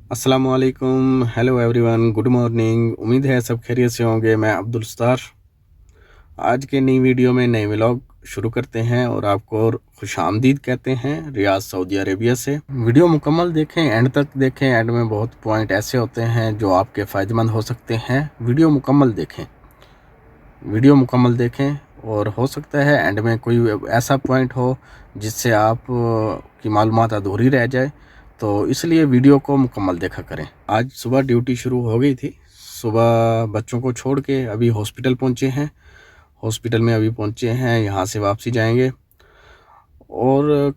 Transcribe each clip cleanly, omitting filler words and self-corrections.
अस्सलाम वालेकुम, hello everyone, good morning. उम्मीद है सब खैरियत से होंगे। मैं अब्दुल सत्तार आज के नई वीडियो में नए व्लॉग शुरू करते हैं और आपको और खुशामदीद कहते हैं रियाद सऊदी अरेबिया से। वीडियो मुकम्मल देखें, एंड तक देखें। एंड में बहुत पॉइंट ऐसे होते हैं जो आपके फ़ायदेमंद हो सकते हैं। वीडियो मुकम्मल देखें और हो सकता है एंड में कोई ऐसा पॉइंट हो जिससे आप की मालूमात अधूरी रह जाए, तो इसलिए वीडियो को मुकम्मल देखा करें। आज सुबह ड्यूटी शुरू हो गई थी। सुबह बच्चों को छोड़ के अभी हॉस्पिटल पहुंचे हैं। यहाँ से वापसी जाएंगे। और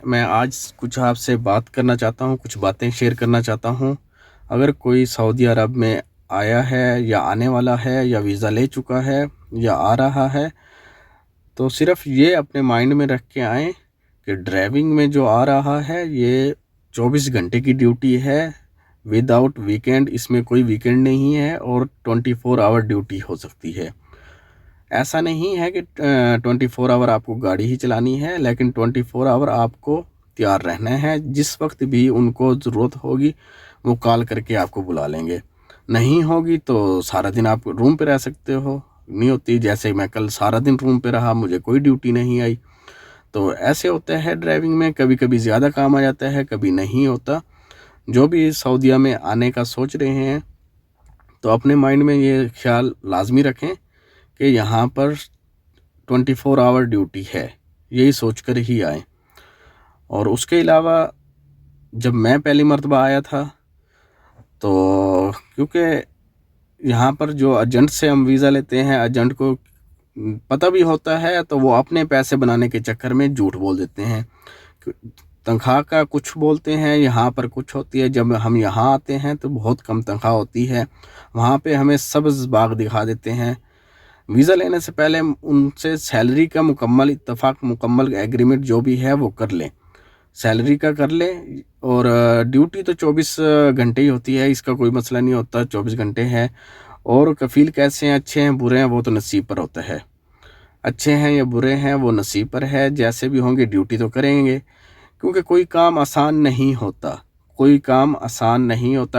मैं आज कुछ आपसे बात करना चाहता हूं, कुछ बातें शेयर करना चाहता हूं। अगर कोई सऊदी अरब में आया है या आने वाला है या वीज़ा ले चुका है या आ रहा है, तो सिर्फ ये अपने माइंड में रख के आएँ कि ड्राइविंग में जो आ रहा है ये 24 घंटे की ड्यूटी है विदाउट वीकेंड। इसमें कोई वीकेंड नहीं है और 24 आवर ड्यूटी हो सकती है। ऐसा नहीं है कि 24 आवर आपको गाड़ी ही चलानी है, लेकिन 24 आवर आपको तैयार रहना है। जिस वक्त भी उनको ज़रूरत होगी वो कॉल करके आपको बुला लेंगे। नहीं होगी तो सारा दिन आप रूम पे रह सकते हो। नहीं होती, जैसे मैं कल सारा दिन रूम पे रहा, मुझे कोई ड्यूटी नहीं आई। तो ऐसे होता है ड्राइविंग में, कभी कभी ज़्यादा काम आ जाता है, कभी नहीं होता। जो भी सऊदीया में आने का सोच रहे हैं तो अपने माइंड में ये ख्याल लाजमी रखें कि यहाँ पर 24 आवर ड्यूटी है, यही सोचकर ही आए। और उसके अलावा जब मैं पहली मर्तबा आया था, तो क्योंकि यहाँ पर जो एजेंट से हम वीज़ा लेते हैं, एजेंट को पता भी होता है, तो वो अपने पैसे बनाने के चक्कर में झूठ बोल देते हैं। तनख्वाह का कुछ बोलते हैं, यहाँ पर कुछ होती है। जब हम यहाँ आते हैं तो बहुत कम तनख्वाह होती है। वहाँ पे हमें सब्ज़ बाग दिखा देते हैं। वीज़ा लेने से पहले उनसे सैलरी का मुकम्मल इत्तफाक, मुकम्मल एग्रीमेंट जो भी है वो कर लें, सैलरी का कर लें। और ड्यूटी तो 24 घंटे ही होती है, इसका कोई मसला नहीं होता, 24 घंटे है। और कफ़ील कैसे हैं, अच्छे हैं बुरे हैं, वो तो नसीब पर होता है। अच्छे हैं या बुरे हैं वो नसीब पर है। जैसे भी होंगे ड्यूटी तो करेंगे, क्योंकि कोई काम आसान नहीं होता।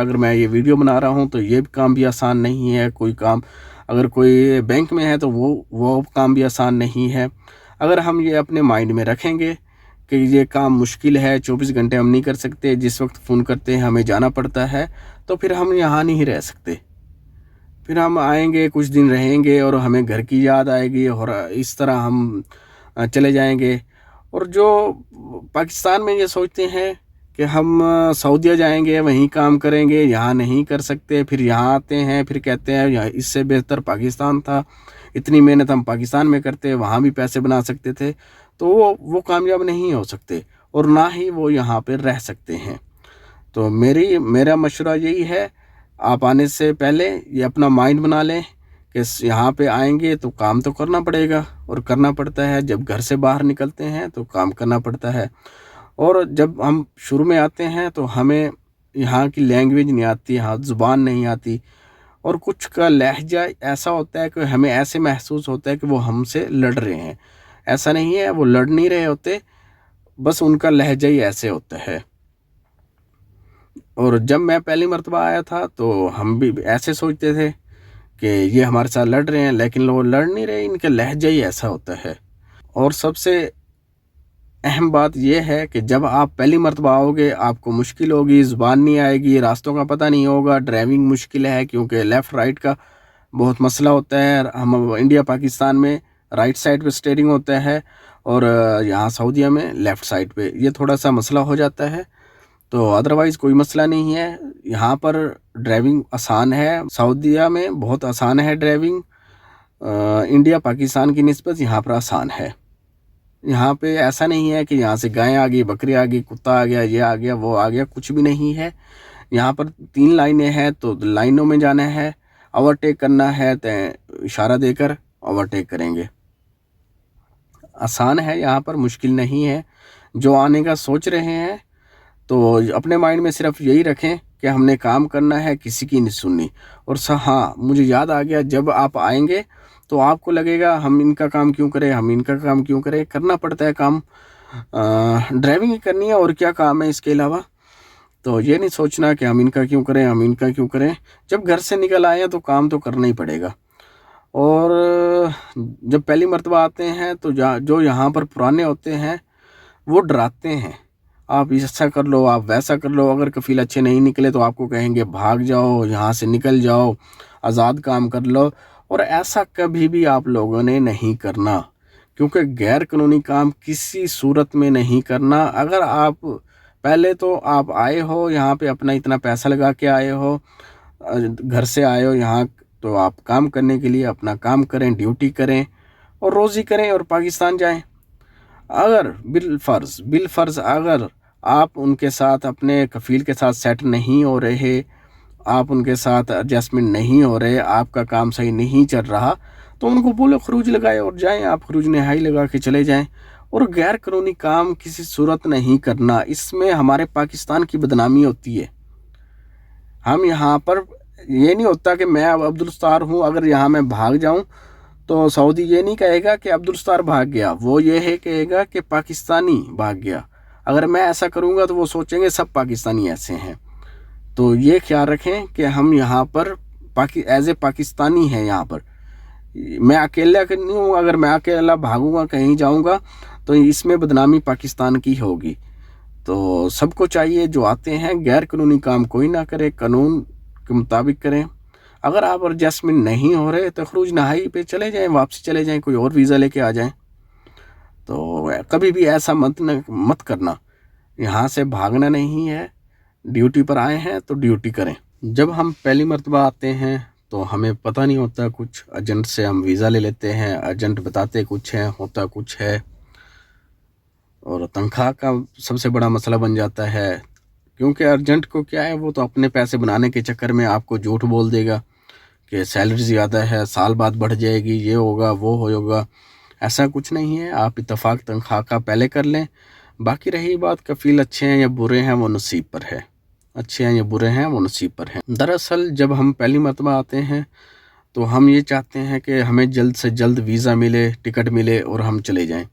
अगर मैं ये वीडियो बना रहा हूँ तो ये काम भी आसान नहीं है। कोई काम, अगर कोई बैंक में है तो वो काम भी आसान नहीं है। अगर हम ये अपने माइंड में रखेंगे कि ये काम मुश्किल है, 24 घंटे हम नहीं कर सकते, जिस वक्त फ़ोन करते हैं हमें जाना पड़ता है, तो फिर हम यहाँ नहीं रह सकते। फिर हम आएंगे, कुछ दिन रहेंगे और हमें घर की याद आएगी और इस तरह हम चले जाएंगे। और जो पाकिस्तान में ये सोचते हैं कि हम सऊदीया जाएंगे, वहीं काम करेंगे, यहाँ नहीं कर सकते, फिर यहाँ आते हैं, फिर कहते हैं यहाँ इससे बेहतर पाकिस्तान था, इतनी मेहनत हम पाकिस्तान में करते, वहाँ भी पैसे बना सकते थे। तो वो कामयाब नहीं हो सकते और ना ही वो यहाँ पर रह सकते हैं। तो मेरा मशवरा यही है, आप आने से पहले ये अपना माइंड बना लें कि यहाँ पे आएंगे तो काम तो करना पड़ेगा, और करना पड़ता है। जब घर से बाहर निकलते हैं तो काम करना पड़ता है। और जब हम शुरू में आते हैं तो हमें यहाँ की लैंग्वेज नहीं आती, यहाँ ज़ुबान नहीं आती, और कुछ का लहजा ऐसा होता है कि हमें ऐसे महसूस होता है कि वो हमसे लड़ रहे हैं। ऐसा नहीं है, वो लड़ नहीं रहे होते, बस उनका लहजा ही ऐसे होता है। और जब मैं पहली मर्तबा आया था तो हम भी ऐसे सोचते थे कि ये हमारे साथ लड़ रहे हैं, लेकिन वो लड़ नहीं रहे, इनका लहजा ही ऐसा होता है। और सबसे अहम बात यह है कि जब आप पहली मर्तबा आओगे आपको मुश्किल होगी, ज़ुबान नहीं आएगी, रास्तों का पता नहीं होगा, ड्राइविंग मुश्किल है क्योंकि लेफ़्ट राइट का बहुत मसला होता है। हम इंडिया पाकिस्तान में राइट साइड पे स्टीयरिंग होता है और यहाँ सऊदीया में लेफ़्ट साइड पे, ये थोड़ा सा मसला हो जाता है। तो अदरवाइज़ कोई मसला नहीं है। यहाँ पर ड्राइविंग आसान है, सऊदीया में बहुत आसान है ड्राइविंग। इंडिया पाकिस्तान की निस्बत यहाँ पर आसान है। यहाँ पे ऐसा नहीं है कि यहाँ से गाय आ गई, बकरी आ गई, कुत्ता आ गया, ये आ गया, वो आ गया, कुछ भी नहीं है। यहाँ पर 3 लाइनें हैं तो लाइनों में जाना है। ओवरटेक करना है तो इशारा देकर ओवरटेक करेंगे। आसान है, यहाँ पर मुश्किल नहीं है। जो आने का सोच रहे हैं तो अपने माइंड में सिर्फ यही रखें कि हमने काम करना है, किसी की नहीं सुननी। और हाँ, मुझे याद आ गया, जब आप आएंगे तो आपको लगेगा हम इनका काम क्यों करें, करना पड़ता है काम। ड्राइविंग ही करनी है और क्या काम है इसके अलावा। تو یہ نہیں سوچنا کہ ہم ان کا کیوں کریں، ہم ان کا کیوں کریں. جب گھر سے نکل آئے تو کام تو کرنا ہی پڑے گا. اور جب پہلی مرتبہ آتے ہیں تو جو یہاں پر پرانے ہوتے ہیں وہ ڈراتے ہیں، آپ ایسا کر لو، آپ ویسا کر لو. اگر کفیل اچھے نہیں نکلے تو آپ کو کہیں گے بھاگ جاؤ، یہاں سے نکل جاؤ، آزاد کام کر لو. اور ایسا کبھی بھی آپ لوگوں نے نہیں کرنا، کیونکہ غیر قانونی کام کسی صورت میں نہیں کرنا. اگر آپ پہلے تو آپ آئے ہو یہاں پہ، اپنا اتنا پیسہ لگا کے آئے ہو، گھر سے آئے ہو یہاں، تو آپ کام کرنے کے لیے اپنا کام کریں، ڈیوٹی کریں اور روزی کریں اور پاکستان جائیں. اگر بالفرض اگر آپ ان کے ساتھ، اپنے کفیل کے ساتھ سیٹ نہیں ہو رہے، آپ ان کے ساتھ ایڈجسٹمنٹ نہیں ہو رہے، آپ کا کام صحیح نہیں چل رہا، تو ان کو بولے خروج لگائے اور جائیں. آپ خروج نہائی لگا کے چلے جائیں. اور غیر قانونی کام کسی صورت نہیں کرنا، اس میں ہمارے پاکستان کی بدنامی ہوتی ہے. ہم یہاں پر یہ نہیں ہوتا کہ میں اب عبدالستار ہوں، اگر یہاں میں بھاگ جاؤں تو سعودی یہ نہیں کہے گا کہ عبدالستار بھاگ گیا، وہ یہ ہے کہے گا کہ پاکستانی بھاگ گیا. اگر میں ایسا کروں گا تو وہ سوچیں گے سب پاکستانی ایسے ہیں. تو یہ خیال رکھیں کہ ہم یہاں پر ایز اے پاکستانی ہیں. یہاں پر میں اکیلا نہیں ہوں، اگر میں اکیلا بھاگوں گا کہیں جاؤں گا تو اس میں بدنامی پاکستان کی ہوگی. تو سب کو چاہیے جو آتے ہیں غیر قانونی کام کوئی نہ کرے، قانون کے مطابق کریں. اگر آپ ایڈجسٹمنٹ نہیں ہو رہے تو خروج نہائی پہ چلے جائیں، واپسی چلے جائیں، کوئی اور ویزا لے کے آ جائیں. تو کبھی بھی ایسا مت کرنا. یہاں سے بھاگنا نہیں ہے، ڈیوٹی پر آئے ہیں تو ڈیوٹی کریں. جب ہم پہلی مرتبہ آتے ہیں تو ہمیں پتہ نہیں ہوتا کچھ، ایجنٹ سے ہم ویزا لے لیتے ہیں، ایجنٹ بتاتے کچھ ہے، ہوتا کچھ ہے. اور تنخواہ کا سب سے بڑا مسئلہ بن جاتا ہے، کیونکہ ارجنٹ کو کیا ہے، وہ تو اپنے پیسے بنانے کے چکر میں آپ کو جھوٹ بول دے گا کہ سیلری زیادہ ہے، سال بعد بڑھ جائے گی، یہ ہوگا وہ ہوگا. ایسا کچھ نہیں ہے. آپ اتفاق تنخواہ کا پہلے کر لیں. باقی رہی بات کفیل اچھے ہیں یا برے ہیں، وہ نصیب پر ہے. اچھے ہیں یا برے ہیں وہ نصیب پر ہیں. دراصل جب ہم پہلی مرتبہ آتے ہیں تو ہم یہ چاہتے ہیں کہ ہمیں جلد سے جلد ویزا ملے، ٹکٹ ملے اور ہم چلے جائیں.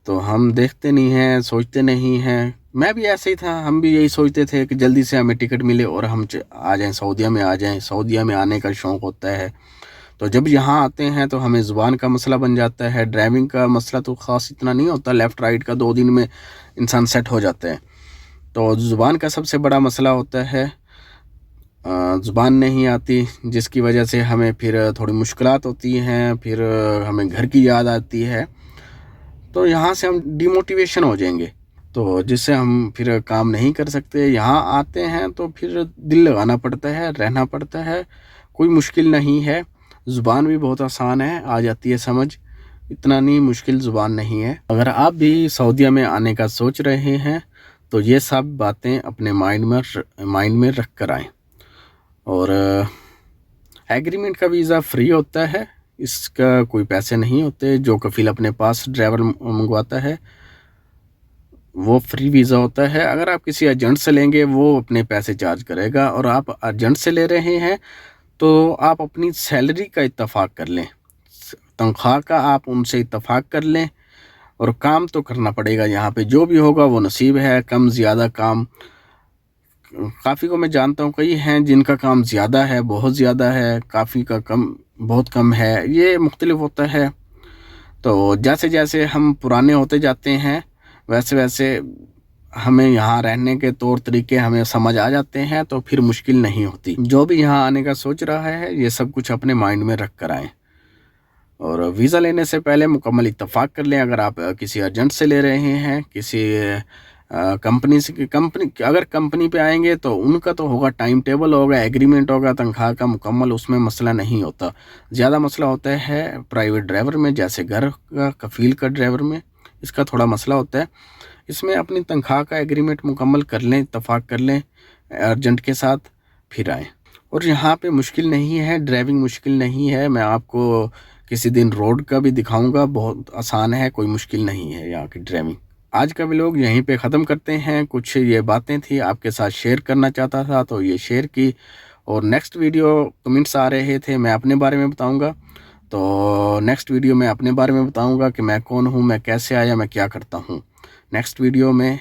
تو ہم دیکھتے نہیں ہیں، سوچتے نہیں ہیں. میں بھی ایسے ہی تھا، ہم بھی یہی سوچتے تھے کہ جلدی سے ہمیں ٹکٹ ملے اور ہم آ جائیں، سعودیہ میں آ جائیں. سعودیہ میں آنے کا شوق ہوتا ہے. تو جب یہاں آتے ہیں تو ہمیں زبان کا مسئلہ بن جاتا ہے. ڈرائیونگ کا مسئلہ تو خاص اتنا نہیں ہوتا، لیفٹ رائٹ کا 2 دن میں انسان سیٹ ہو جاتا ہے. تو زبان کا سب سے بڑا مسئلہ ہوتا ہے، زبان نہیں آتی، جس کی وجہ سے ہمیں پھر تھوڑی مشکلات ہوتی ہیں. پھر ہمیں گھر کی یاد آتی ہے، تو یہاں سے ہم ڈی موٹیویشن ہو جائیں گے، تو جس سے ہم پھر کام نہیں کر سکتے. یہاں آتے ہیں تو پھر دل لگانا پڑتا ہے، رہنا پڑتا ہے. کوئی مشکل نہیں ہے، زبان بھی بہت آسان ہے، آ جاتی ہے سمجھ، اتنا نہیں مشکل زبان نہیں ہے. اگر آپ بھی سعودیہ میں آنے کا سوچ رہے ہیں تو یہ سب باتیں اپنے مائنڈ میں رکھ کر آئیں. اور ایگریمنٹ کا ویزا فری ہوتا ہے، اس کا کوئی پیسے نہیں ہوتے. جو کفیل اپنے پاس ڈرائیور منگواتا ہے وہ فری ویزا ہوتا ہے. اگر آپ کسی ایجنٹ سے لیں گے وہ اپنے پیسے چارج کرے گا، اور آپ ایجنٹ سے لے رہے ہیں تو آپ اپنی سیلری کا اتفاق کر لیں، تنخواہ کا آپ ان سے اتفاق کر لیں. اور کام تو کرنا پڑے گا یہاں پہ، جو بھی ہوگا وہ نصیب ہے. کم زیادہ کام، کافی کو میں جانتا ہوں، کئی ہیں جن کا کام زیادہ ہے، بہت زیادہ ہے، کافی کا کم بہت کم ہے، یہ مختلف ہوتا ہے. تو جیسے جیسے ہم پرانے ہوتے جاتے ہیں ویسے ویسے ہمیں یہاں رہنے کے طور طریقے ہمیں سمجھ آ جاتے ہیں، تو پھر مشکل نہیں ہوتی. جو بھی یہاں آنے کا سوچ رہا ہے یہ سب کچھ اپنے مائنڈ میں رکھ کر آئیں. اور ویزا لینے سے پہلے مکمل اتفاق کر لیں. اگر آپ کسی ایجنٹ سے لے رہے ہیں، کسی کمپنی سے، اگر کمپنی پہ آئیں گے تو ان کا تو ہوگا، ٹائم ٹیبل ہوگا، ایگریمنٹ ہوگا تنخواہ کا مکمل، اس میں مسئلہ نہیں ہوتا. زیادہ مسئلہ ہوتا ہے پرائیویٹ ڈرائیور میں، جیسے گھر کا کفیل کا ڈرائیور میں، اس کا تھوڑا مسئلہ ہوتا ہے. اس میں اپنی تنخواہ کا ایگریمنٹ مکمل کر لیں، اتفاق کر لیں ایجنٹ کے ساتھ، پھر آئیں. اور یہاں پہ مشکل نہیں ہے، ڈرائیونگ مشکل نہیں ہے. میں آپ کو کسی دن روڈ کا بھی دکھاؤں گا، بہت آسان ہے، کوئی مشکل نہیں ہے یہاں کی ڈرائیونگ. آج کا ولاگ یہیں پہ ختم کرتے ہیں. کچھ یہ باتیں تھی آپ کے ساتھ شیئر کرنا چاہتا تھا تو یہ شیئر کی. اور نیکسٹ ویڈیو کمنٹس آ رہے تھے، میں اپنے بارے میں بتاؤں گا. تو نیکسٹ ویڈیو میں اپنے بارے میں بتاؤں گا کہ میں کون ہوں، میں کیسے آیا، میں کیا کرتا ہوں. نیکسٹ ویڈیو میں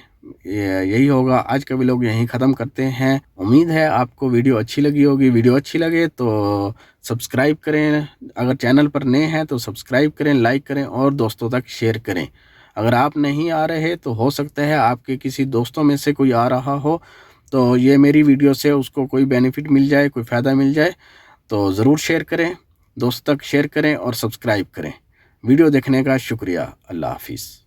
यही होगा, आज का व्लॉग यहीं ख़त्म करते हैं। उम्मीद है आपको वीडियो अच्छी लगी होगी। वीडियो अच्छी लगे तो सब्सक्राइब करें, अगर चैनल पर नए हैं तो सब्सक्राइब करें, लाइक करें और दोस्तों तक शेयर करें। अगर आप नहीं आ रहे तो हो सकता है आपके किसी दोस्तों में से कोई आ रहा हो, तो ये मेरी वीडियो से उसको कोई बेनिफिट मिल जाए, कोई फ़ायदा मिल जाए, तो ज़रूर शेयर करें, दोस्तों तक शेयर करें और सब्सक्राइब करें। वीडियो देखने का शुक्रिया। अल्लाह हाफिज़।